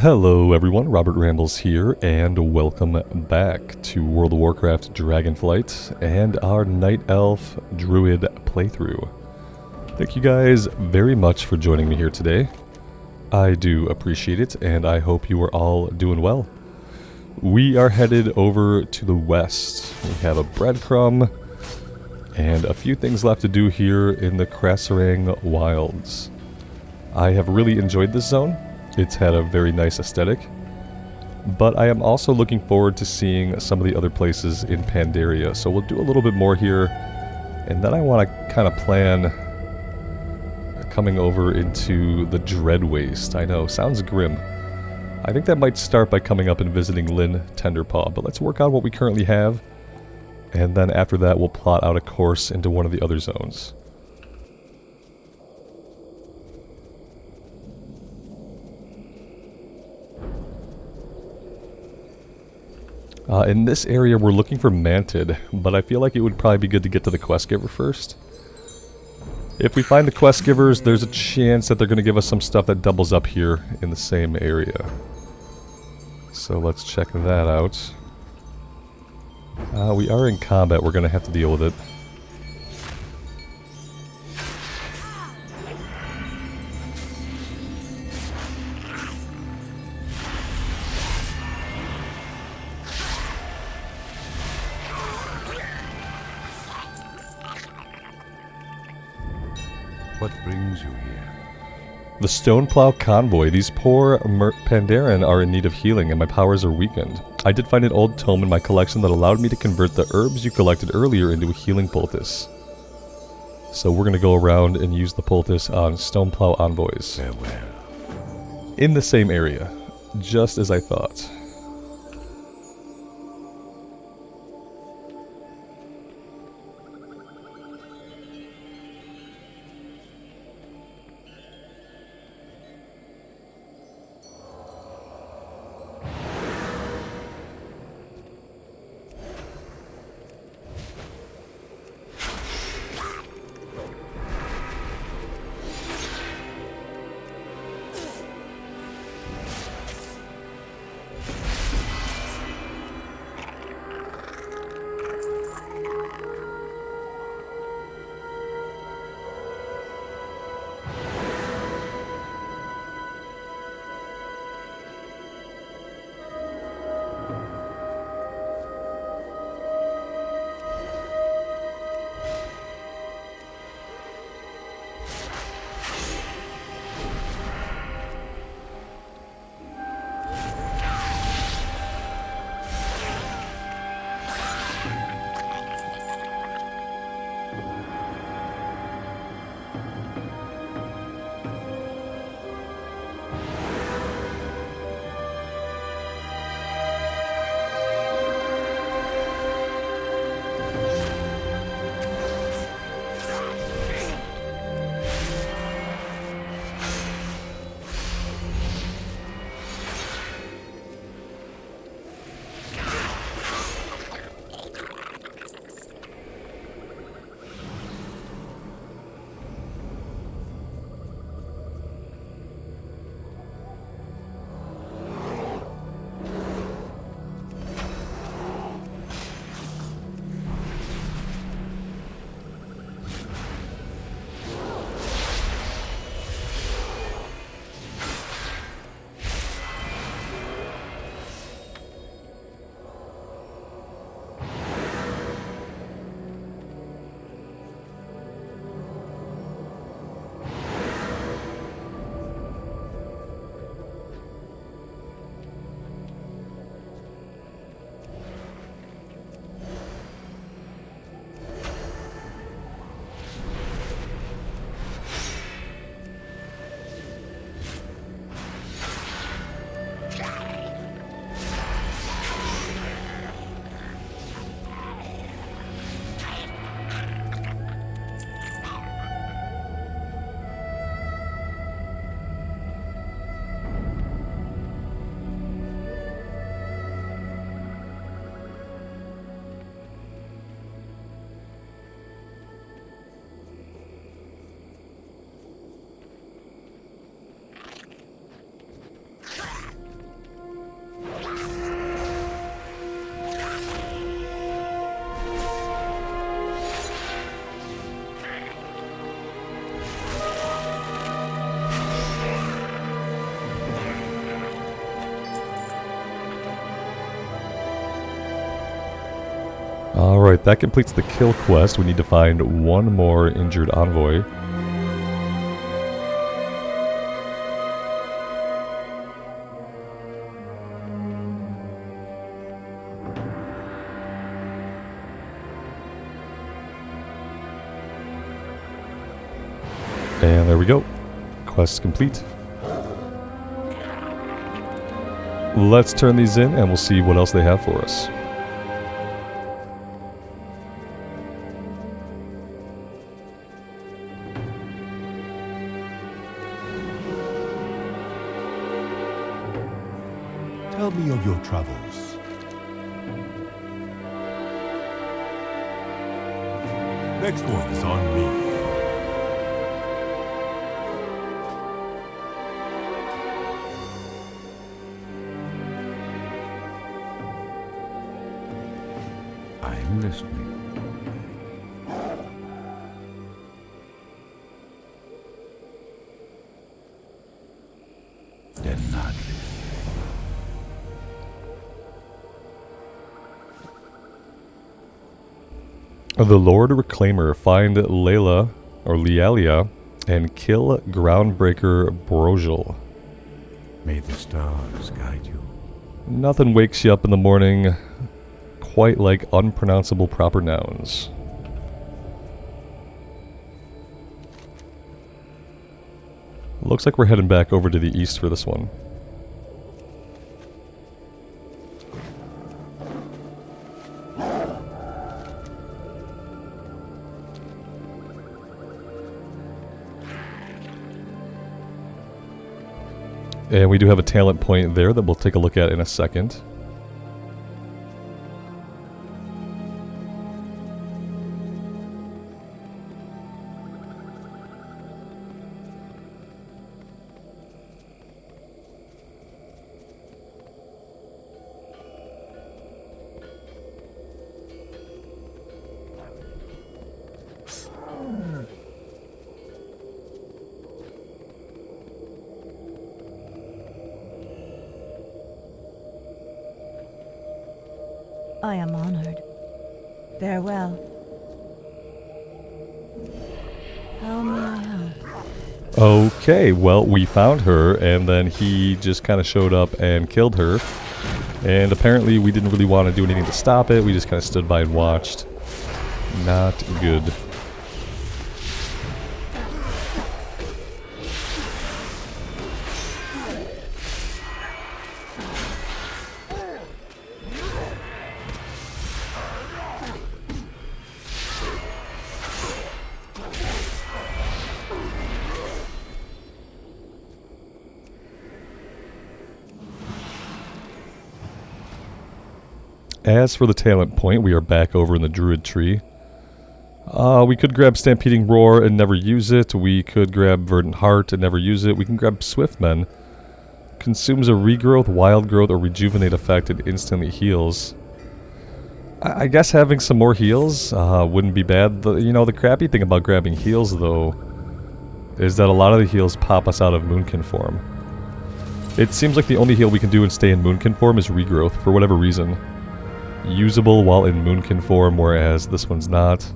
Hello everyone, Robert Rambles here, and welcome back to World of Warcraft Dragonflight and our Night Elf Druid playthrough. Thank you guys very much for joining me here today. I do appreciate it, and I hope you are all doing well. We are headed over to the west. We have a breadcrumb and a few things left to do here in the Krasarang Wilds. I have really enjoyed this zone. It's had a very nice aesthetic, but I am also looking forward to seeing some of the other places in Pandaria, so we'll do a little bit more here, and then I want to kind of plan coming over into the Dread Waste. I know, sounds grim. I think that might start by coming up and visiting Lynn Tenderpaw, but let's work out what we currently have, and then after that we'll plot out a course into one of the other zones. In this area we're looking for Mantid, but I feel like it would probably be good to get to the quest giver first. If we find the quest givers, there's a chance that they're going to give us some stuff that doubles up here in the same area. So let's check that out. We are in combat, we're going to have to deal with it. What brings you here? The Stoneplow Convoy. These poor Pandaren are in need of healing and my powers are weakened. I did find an old tome in my collection that allowed me to convert the herbs you collected earlier into a healing poultice. So we're going to go around and use the poultice on Stoneplow envoys. Farewell. In the same area, just as I thought. Alright, that completes the kill quest. We need to find one more injured envoy. And there we go. Quest complete. Let's turn these in and we'll see what else they have for us. Tell me of your travels. Next one is on me. I'm listening. Denied. The Lord Reclaimer. Find Layla, or Lealia, and kill Groundbreaker Brojil. May the stars guide you. Nothing wakes you up in the morning quite like unpronounceable proper nouns. Looks like we're heading back over to the east for this one. And we do have a talent point there that we'll take a look at in a second. I am honored. Farewell. How may I help? Okay, well, we found her, and then he just kind of showed up and killed her. And apparently we didn't really want to do anything to stop it. We just kind of stood by and watched. Not good. As for the talent point, we are back over in the Druid tree. We could grab Stampeding Roar and never use it. We could grab Verdant Heart and never use it. We can grab Swiftmen. Consumes a regrowth, wild growth, or rejuvenate effect and instantly heals. I guess having some more heals wouldn't be bad. The crappy thing about grabbing heals, though, is that a lot of the heals pop us out of Moonkin form. It seems like the only heal we can do and stay in Moonkin form is regrowth, for whatever reason. Usable while in Moonkin form, whereas this one's not.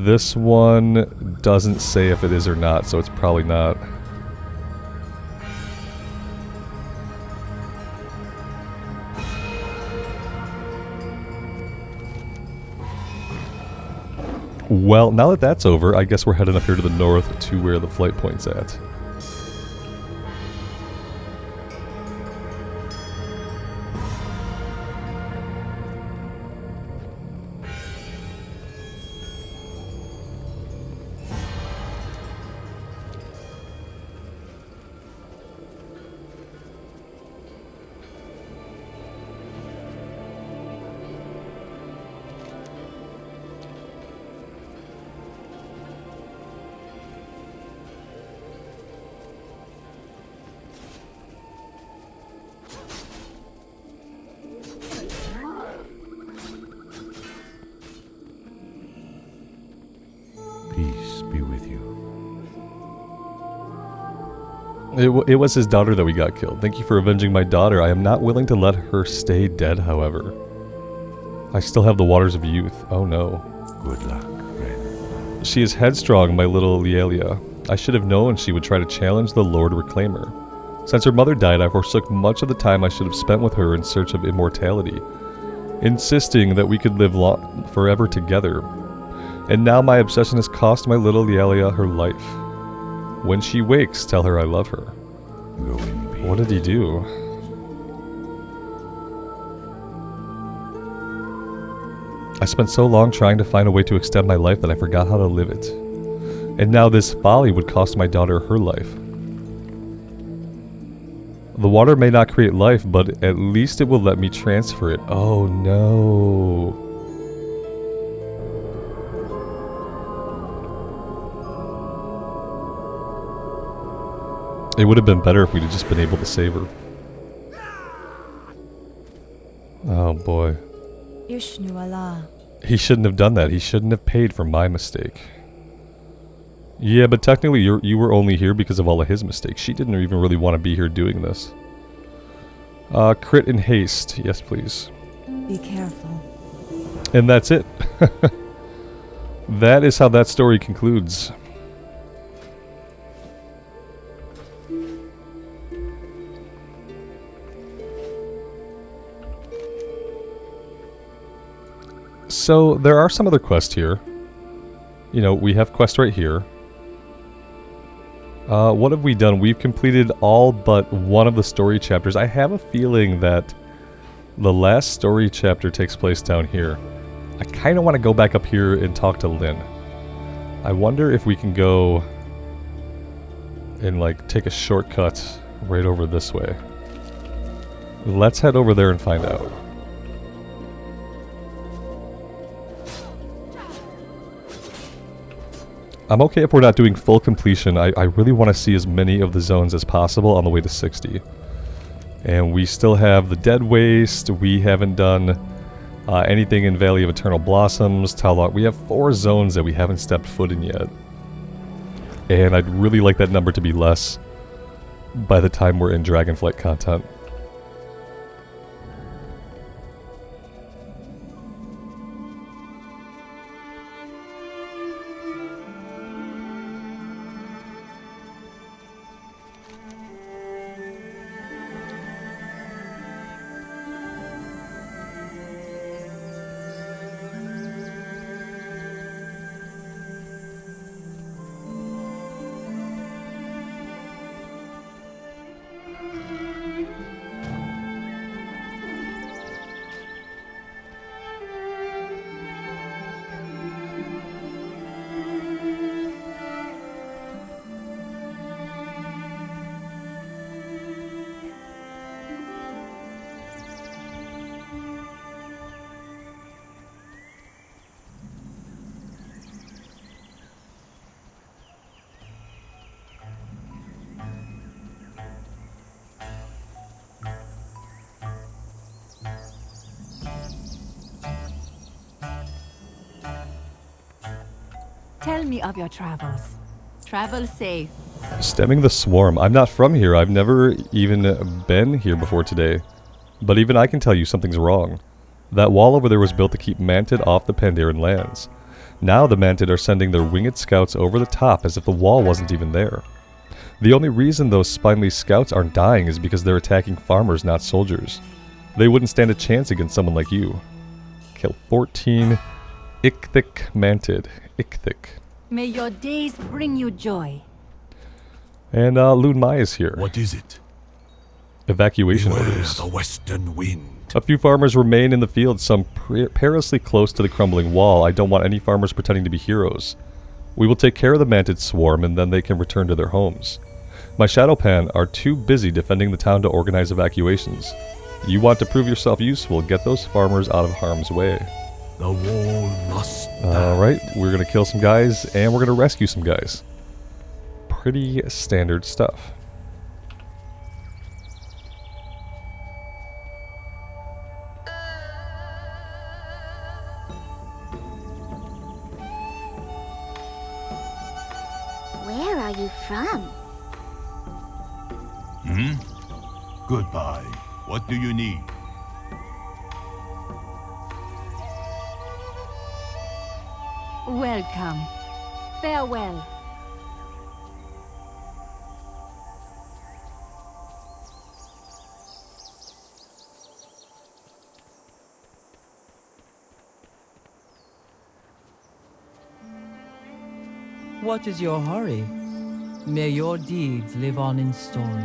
This one doesn't say if it is or not, so it's probably not. Well, now that that's over, I guess we're heading up here to the north to where the flight point's at. Peace be with you. It was his daughter that we got killed. Thank you for avenging my daughter. I am not willing to let her stay dead, however. I still have the waters of youth. Oh no. Good luck, friend. She is headstrong, my little Lielia. I should have known she would try to challenge the Lord Reclaimer. Since her mother died, I forsook much of the time I should have spent with her in search of immortality, insisting that we could live forever together. And now my obsession has cost my little Lielia her life. When she wakes, tell her I love her. Go in peace. What did he do? I spent so long trying to find a way to extend my life that I forgot how to live it. And now this folly would cost my daughter her life. The water may not create life, but at least it will let me transfer it. Oh no. It would have been better if we'd have just been able to save her. Oh boy. Ishnu Allah. He shouldn't have done that. He shouldn't have paid for my mistake. Yeah, but technically you were only here because of all of his mistakes. She didn't even really want to be here doing this. Crit and haste. Yes, please. Be careful. And that's it. That is how that story concludes. So, there are some other quests here. You know, we have quests right here. What have we done? We've completed all but one of the story chapters. I have a feeling that the last story chapter takes place down here. I kind of want to go back up here and talk to Lynn. I wonder if we can go and, like, take a shortcut right over this way. Let's head over there and find out. I'm okay if we're not doing full completion. I really want to see as many of the zones as possible on the way to 60. And we still have the Dead Waste. We haven't done anything in Valley of Eternal Blossoms, Talok. We have 4 zones that we haven't stepped foot in yet. And I'd really like that number to be less by the time we're in Dragonflight content. Tell me of your travels. Travel safe. Stemming the Swarm. I'm not from here. I've never even been here before today. But even I can tell you something's wrong. That wall over there was built to keep Mantid off the Pandaren lands. Now the Mantid are sending their winged scouts over the top as if the wall wasn't even there. The only reason those spineless scouts aren't dying is because they're attacking farmers, not soldiers. They wouldn't stand a chance against someone like you. Kill 14 Ichthyic Mantid. Ichthyic. May your days bring you joy. And Lune Mai is here. What is it? Evacuation Beware orders. the western wind. A few farmers remain in the field, some perilously close to the crumbling wall. I don't want any farmers pretending to be heroes. We will take care of the Mantid swarm, and then they can return to their homes. My Shadowpan are too busy defending the town to organize evacuations. You want to prove yourself useful, get those farmers out of harm's way. The wall must Alright, we're going to kill some guys, and we're going to rescue some guys. Pretty standard stuff. Where are you from? Goodbye. What do you need? Welcome. Farewell. What is your hurry? May your deeds live on in story.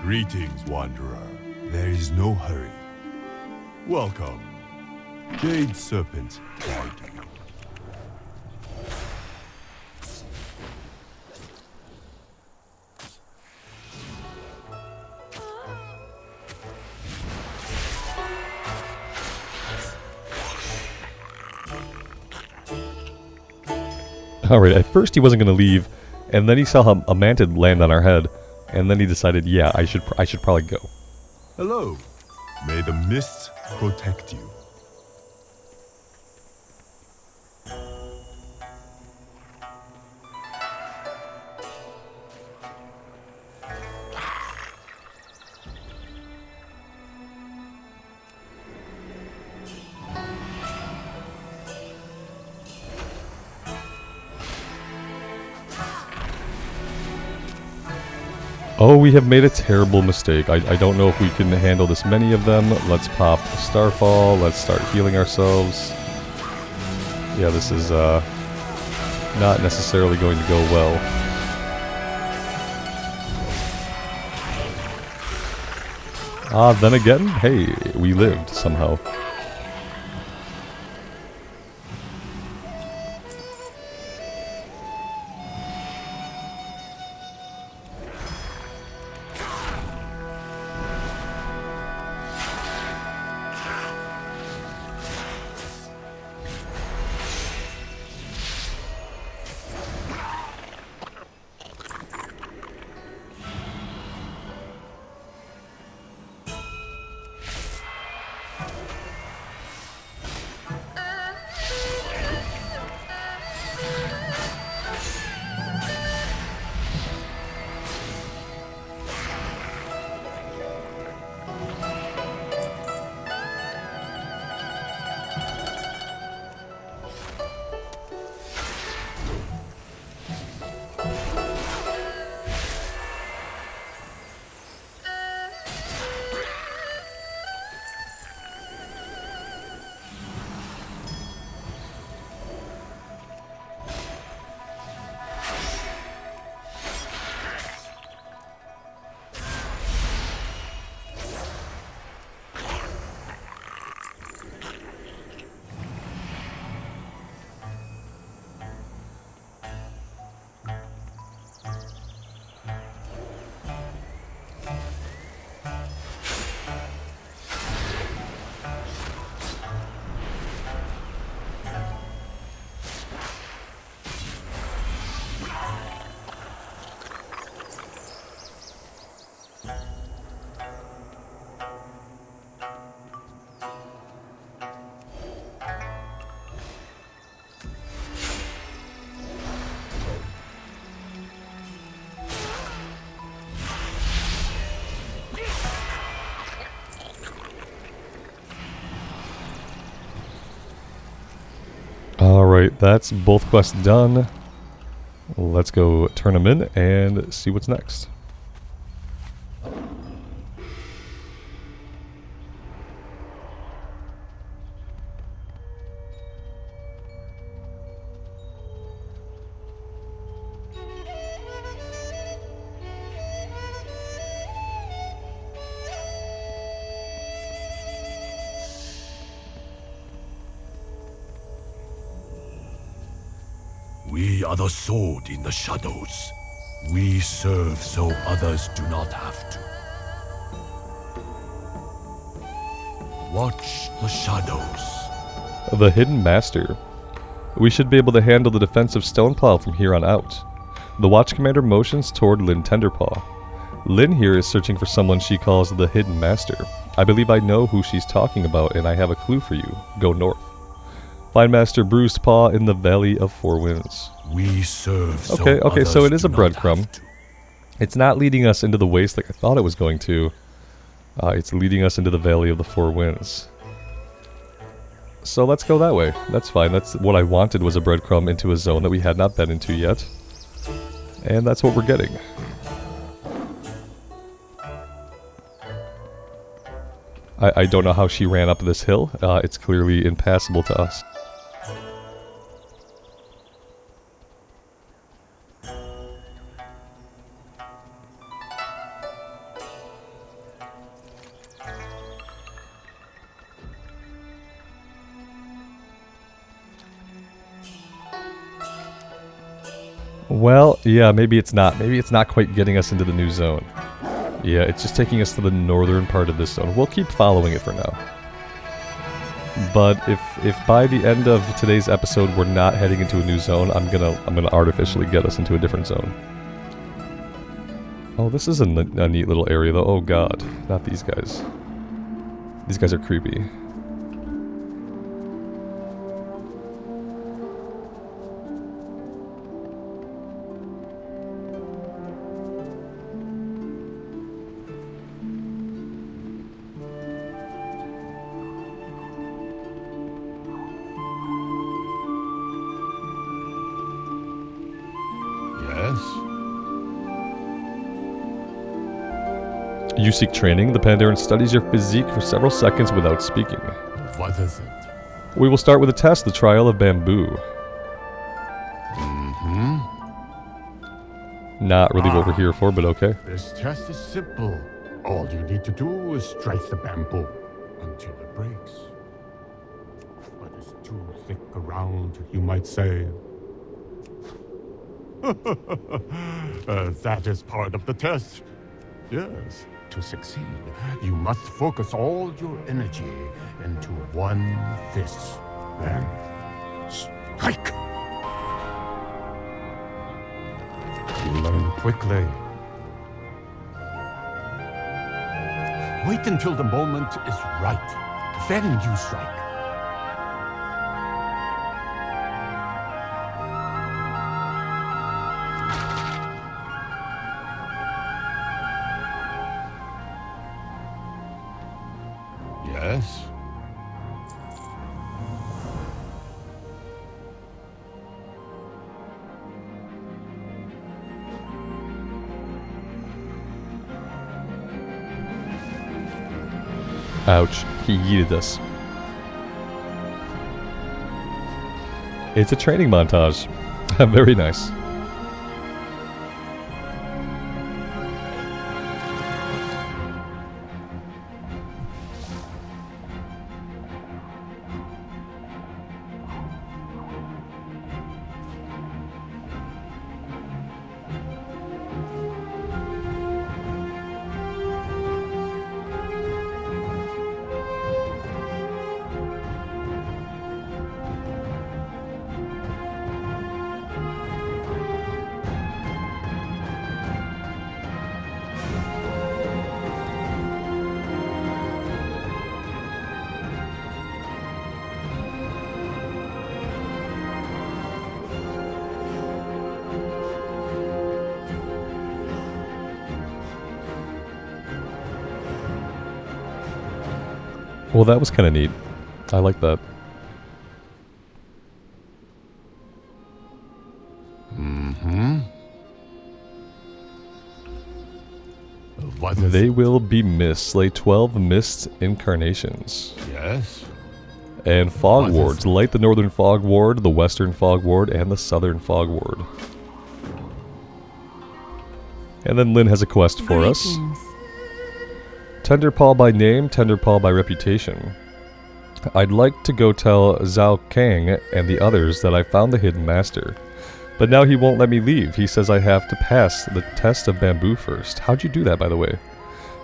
Greetings, Wanderer. There is no hurry. Welcome. Jade Serpent guide you. Alright, at first he wasn't going to leave, and then he saw a mantid land on our head, and then he decided, yeah, I should probably go. Hello. May the mists protect you. Oh, we have made a terrible mistake. I don't know if we can handle this many of them. Let's pop Starfall. Let's start healing ourselves. Yeah, this is not necessarily going to go well. Then again, hey, we lived somehow. Alright, that's both quests done. Let's go turn them in and see what's next. We are the sword in the shadows. We serve so others do not have to. Watch the shadows. The Hidden Master. We should be able to handle the defensive Stoneplow from here on out. The Watch Commander motions toward Lynn Tenderpaw. Lynn here is searching for someone she calls the Hidden Master. I believe I know who she's talking about, and I have a clue for you. Go north. Find Master Bruised Paw in the Valley of Four Winds. We serve Okay, so it is a breadcrumb. It's not leading us into the waste like I thought it was going to. It's leading us into the Valley of the Four Winds. So let's go that way. That's fine. That's what I wanted, was a breadcrumb into a zone that we had not been into yet. And that's what we're getting. I don't know how she ran up this hill. It's clearly impassable to us. Well, yeah, maybe it's not. Maybe it's not quite getting us into the new zone. Yeah, it's just taking us to the northern part of this zone. We'll keep following it for now. But if by the end of today's episode we're not heading into a new zone, I'm gonna artificially get us into a different zone. Oh, this is a neat little area though. Oh god, not these guys. These guys are creepy. You seek training. The Pandaren studies your physique for several seconds without speaking. What is it? We will start with a test, the trial of bamboo. Not really what we're here for, but okay. This test is simple. All you need to do is strike the bamboo until it breaks. But it's too thick around, you might say. That is part of the test. Yes. To succeed, you must focus all your energy into one fist. Then, strike! You learn quickly. Wait until the moment is right. Then you strike. Yes. Ouch, he yeeted us. It's a training montage. Very nice. Well, that was kind of neat. I like that. What is They it? will be mist. Slay 12 mist incarnations. Yes? And fog What is wards. it? Light the northern fog ward, the western fog ward, and the southern fog ward. And then Lynn has a quest for us. Greetings. Tender Paw by name, Tender Paw by reputation. I'd like to go tell Zhao Kang and the others that I found the hidden master. But now he won't let me leave. He says I have to pass the test of bamboo first. How'd you do that, by the way?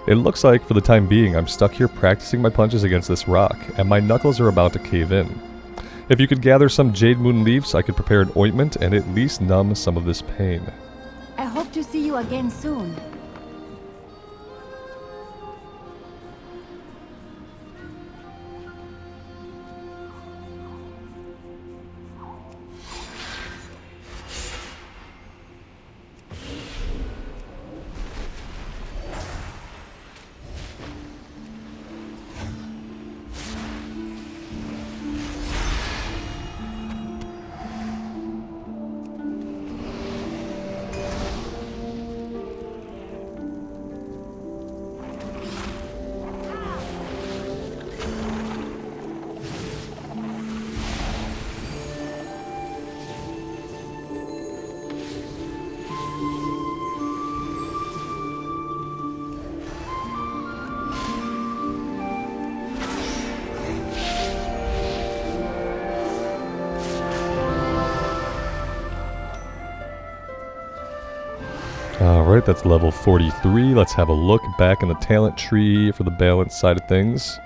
It looks like, for the time being, I'm stuck here practicing my punches against this rock, and my knuckles are about to cave in. If you could gather some Jade Moon leaves, I could prepare an ointment and at least numb some of this pain. I hope to see you again soon. Alright, that's level 43. Let's have a look back in the talent tree for the balance side of things.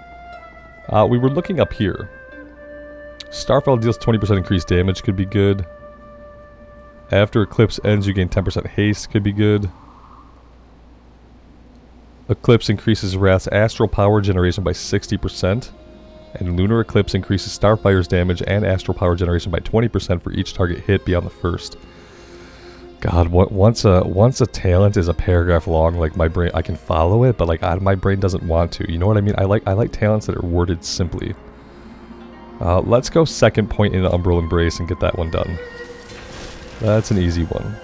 We were looking up here. Starfall deals 20% increased damage, could be good. After Eclipse ends, you gain 10% haste, could be good. Eclipse increases Wrath's astral power generation by 60%. And Lunar Eclipse increases Starfire's damage and astral power generation by 20% for each target hit beyond the first. God, once a talent is a paragraph long, like my brain, I can follow it, but like my brain doesn't want to. You know what I mean? I like talents that are worded simply. Let's go second point into Umbral Embrace and get that one done. That's an easy one.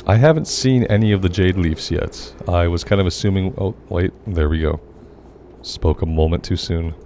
I haven't seen any of the Jade Leafs yet. I was kind of assuming... Oh, wait. There we go. Spoke a moment too soon.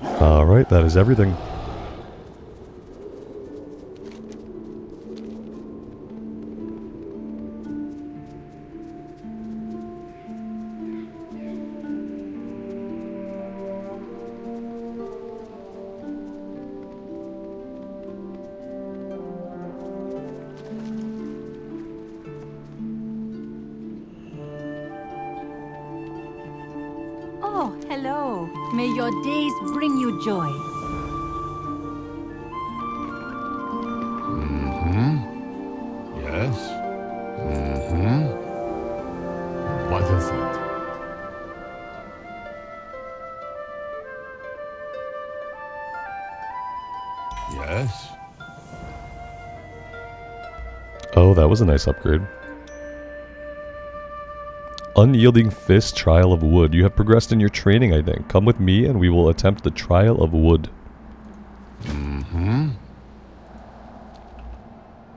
Alright, that is everything. Oh, hello. May your days bring you joy. Yes? Mm-hmm. What is it? Yes? Oh, that was a nice upgrade. Unyielding Fist, Trial of Wood. You have progressed in your training, I think. Come with me and we will attempt the Trial of Wood. Mm-hmm.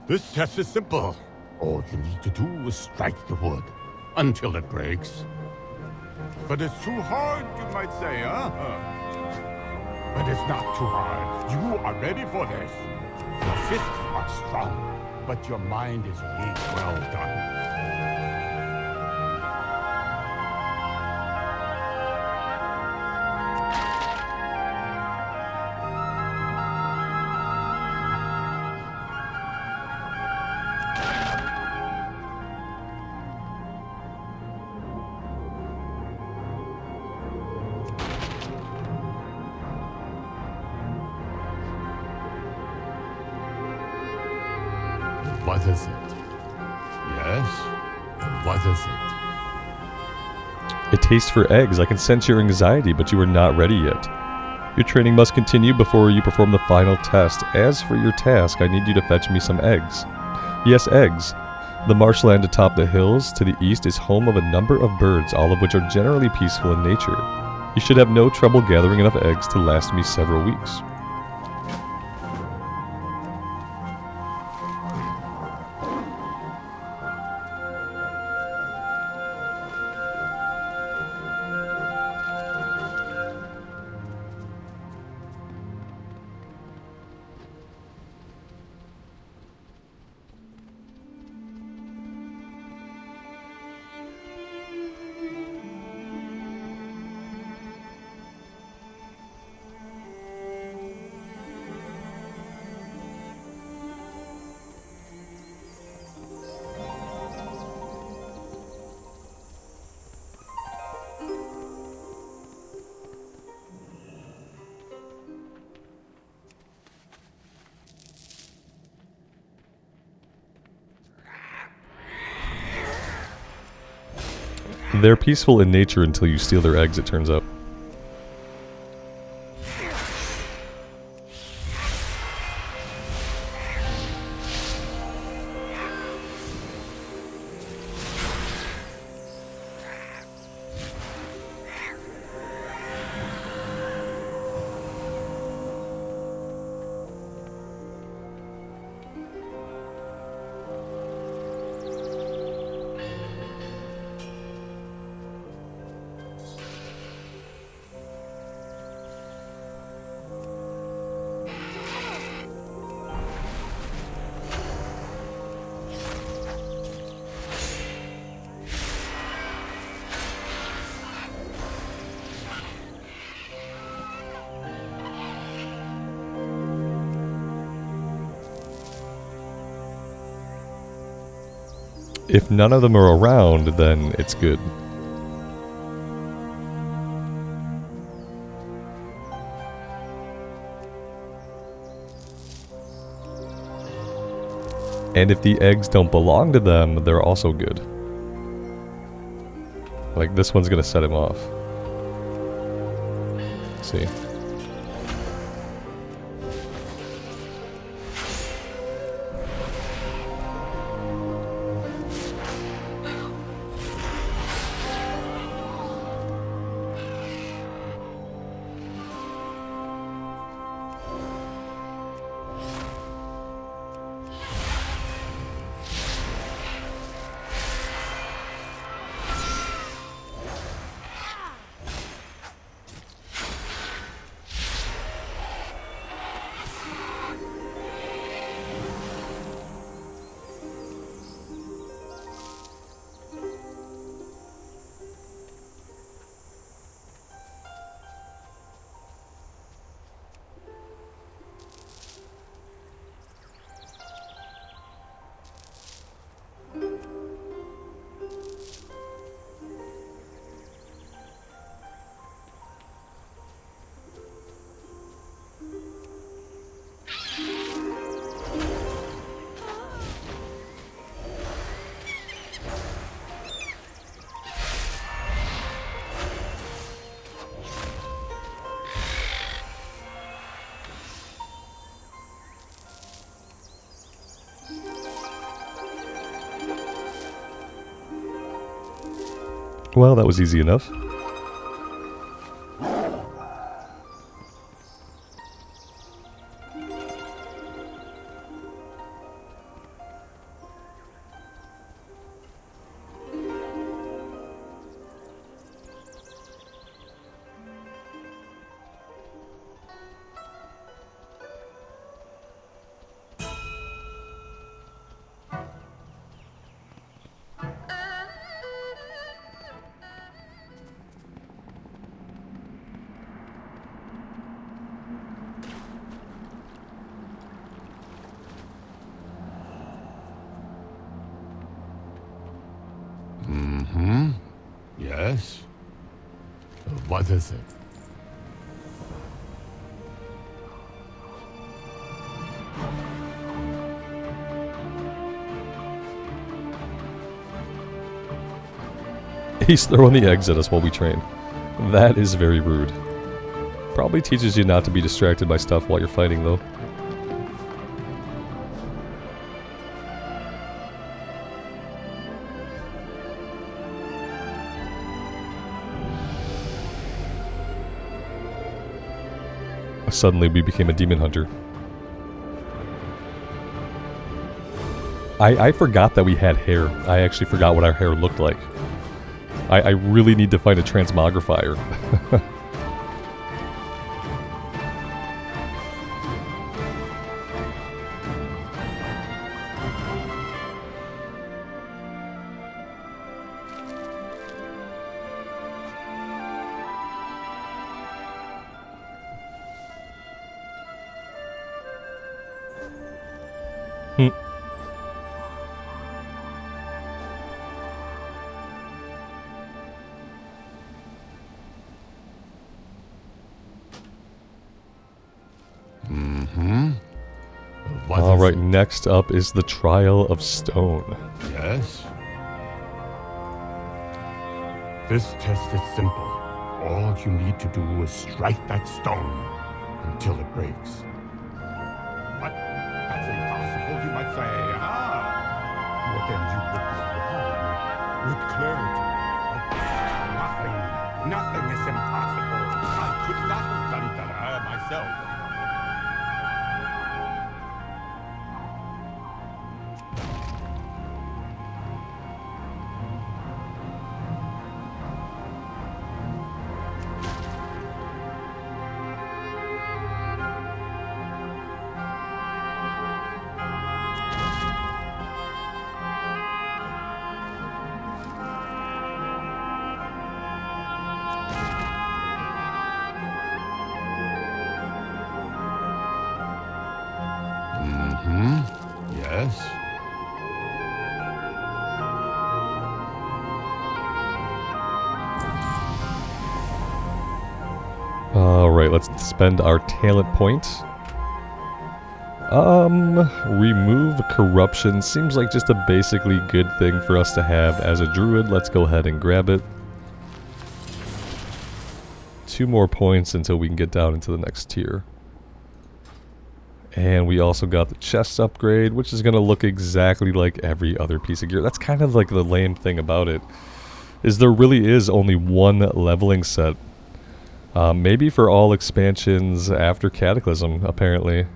This test is simple. All you need to do is strike the wood until it breaks. But it's too hard, you might say, huh? But it's not too hard. You are ready for this. Your fists are strong, but your mind is weak. Well done. What is it? Yes? What is it? A taste for eggs. I can sense your anxiety, but you are not ready yet. Your training must continue before you perform the final test. As for your task, I need you to fetch me some eggs. Yes, eggs. The marshland atop the hills to the east is home of a number of birds, all of which are generally peaceful in nature. You should have no trouble gathering enough eggs to last me several weeks. They're peaceful in nature until you steal their eggs, it turns out. If none of them are around, then it's good. And if the eggs don't belong to them, they're also good. Like, this one's gonna set him off. See? Well, that was easy enough. Yes? What is it? He's throwing the eggs at us while we train. That is very rude. Probably teaches you not to be distracted by stuff while you're fighting, though. Suddenly we became a demon hunter. I forgot that we had hair. I actually forgot what our hair looked like. I really need to find a transmogrifier. Alright, next up is the Trial of Stone. Yes? This test is simple. All you need to do is strike that stone until it breaks. But that's impossible, you might say. Well, then you would be wrong. With clarity. Nothing is impossible. I could not have done that myself. Yes? Alright, let's spend our talent point. Remove corruption. Seems like just a basically good thing for us to have as a druid. Let's go ahead and grab it. 2 more points until we can get down into the next tier. And we also got the chest upgrade, which is going to look exactly like every other piece of gear. That's kind of like the lame thing about it, is there really is only one leveling set. Maybe for all expansions after Cataclysm, apparently.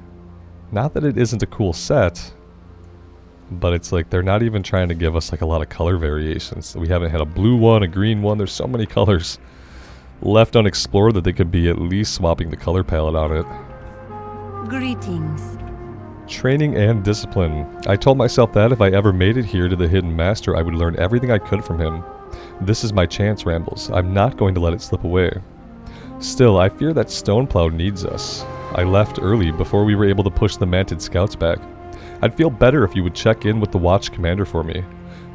Not that it isn't a cool set, but it's like they're not even trying to give us like a lot of color variations. We haven't had a blue one, a green one. There's so many colors left unexplored that they could be at least swapping the color palette on it. Greetings. Training and discipline. I told myself that if I ever made it here to the Hidden Master, I would learn everything I could from him. This is my chance, Rambles. I'm not going to let it slip away. Still, I fear that Stoneplow needs us. I left early before we were able to push the Manted Scouts back. I'd feel better if you would check in with the Watch Commander for me.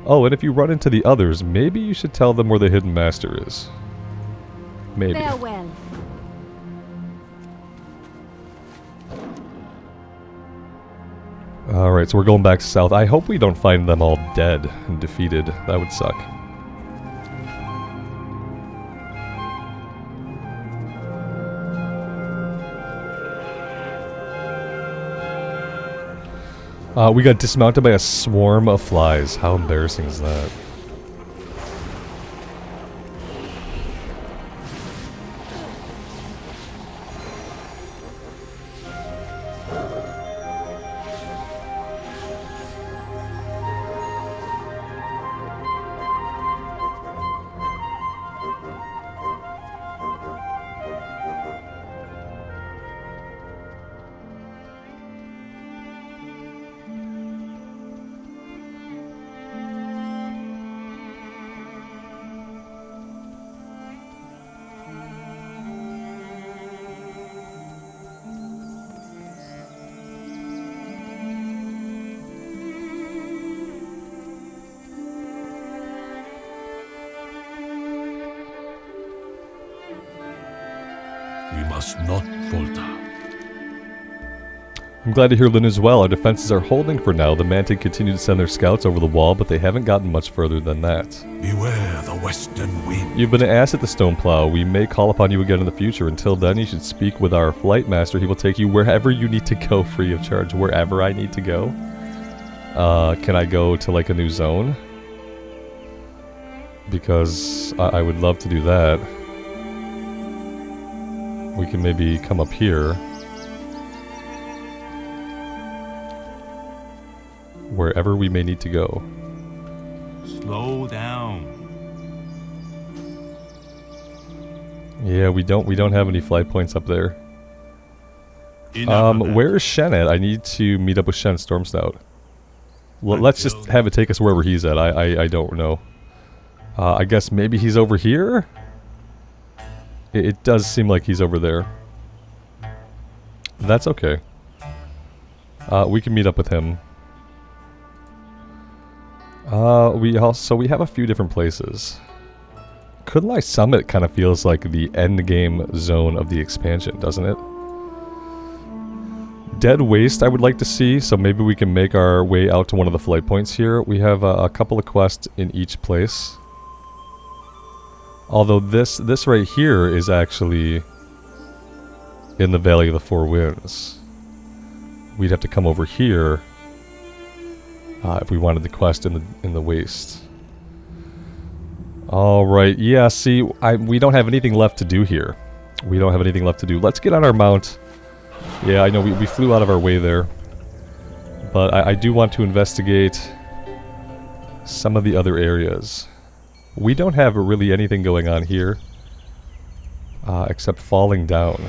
Oh, and if you run into the others, maybe you should tell them where the Hidden Master is. Maybe. Farewell. Alright, so we're going back south. I hope we don't find them all dead and defeated. That would suck. We got dismounted by a swarm of flies. How embarrassing is that? We must not falter. I'm glad to hear Lynn as well. Our defenses are holding for now. The Mantic continue to send their scouts over the wall, but they haven't gotten much further than that. Beware the western wind. You've been an asset to Stoneplow. We may call upon you again in the future. Until then, you should speak with our flight master. He will take you wherever you need to go free of charge. Wherever I need to go. Can I go to like a new zone? Because I would love to do that. We can maybe come up here. Wherever we may need to go. Slow down. Yeah, we don't have any flight points up there. Enough of that. Where is Shen at? I need to meet up with Shen Stormsnout. Well, let's just have it take us wherever he's at. I don't know. I guess maybe he's over here? It does seem like he's over there. That's okay. We can meet up with him. We have a few different places. Kunlai Summit kind of feels like the end game zone of the expansion, doesn't it? Dead Waste I would like to see, so maybe we can make our way out to one of the flight points here. We have a couple of quests in each place. Although this right here is actually in the Valley of the Four Winds. We'd have to come over here if we wanted the quest in the Waste. Alright, yeah, see, we don't have anything left to do here. We don't have anything left to do. Let's get on our mount. Yeah, I know we flew out of our way there. But I do want to investigate some of the other areas. We don't have really anything going on here. Except falling down.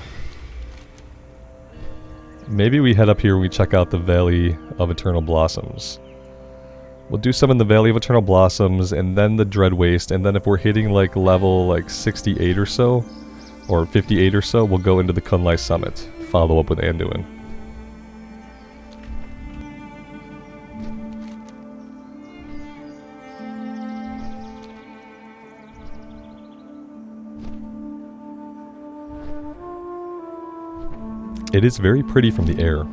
Maybe we head up here and we check out the Valley of Eternal Blossoms. We'll do some in the Valley of Eternal Blossoms, and then the Dread Waste, and then if we're hitting like level like 68 or so, or 58 or so, we'll go into the Kunlai Summit. Follow up with Anduin. It is very pretty from the air.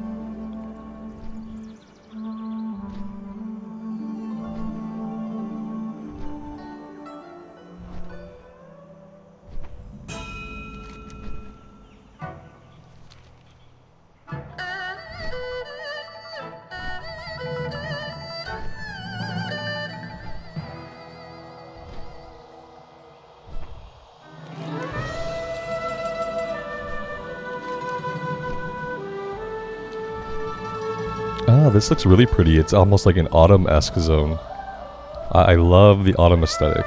Ah, this looks really pretty. It's almost like an autumn-esque zone. I love the autumn aesthetic.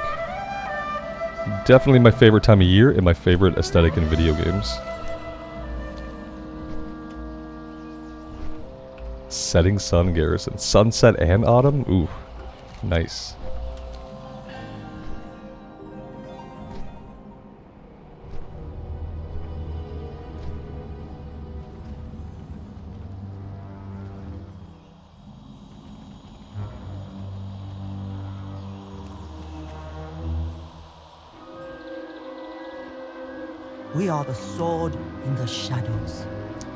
Definitely my favorite time of year and my favorite aesthetic in video games. Setting Sun Garrison. Sunset and autumn? Ooh, nice. We are the sword in the shadows.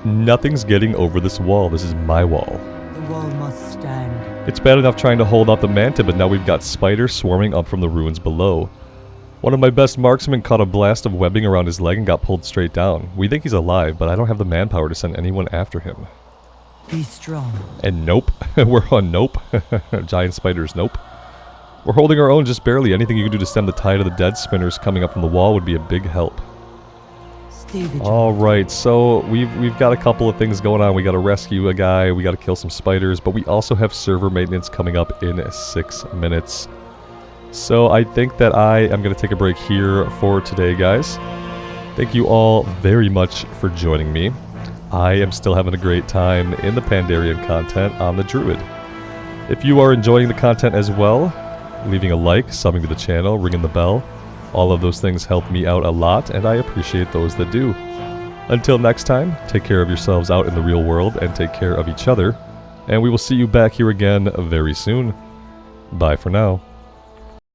Nothing's getting over this wall. This is my wall. The wall must stand. It's bad enough trying to hold off the Manta, but now we've got spiders swarming up from the ruins below. One of my best marksmen caught a blast of webbing around his leg and got pulled straight down. We think he's alive, but I don't have the manpower to send anyone after him. Be strong. And nope. We're on nope. Giant spiders, nope. We're holding our own just barely. Anything you can do to stem the tide of the dead spinners coming up from the wall would be a big help. Alright, so we've got a couple of things going on. We gotta rescue a guy, we gotta kill some spiders, but we also have server maintenance coming up in 6 minutes. So I think that I am gonna take a break here for today, guys. Thank you all very much for joining me. I am still having a great time in the Pandarian content on the Druid. If you are enjoying the content as well, leaving a like, subbing to the channel, ringing the bell, all of those things help me out a lot, and I appreciate those that do. Until next time, take care of yourselves out in the real world, and take care of each other, and we will see you back here again very soon. Bye for now.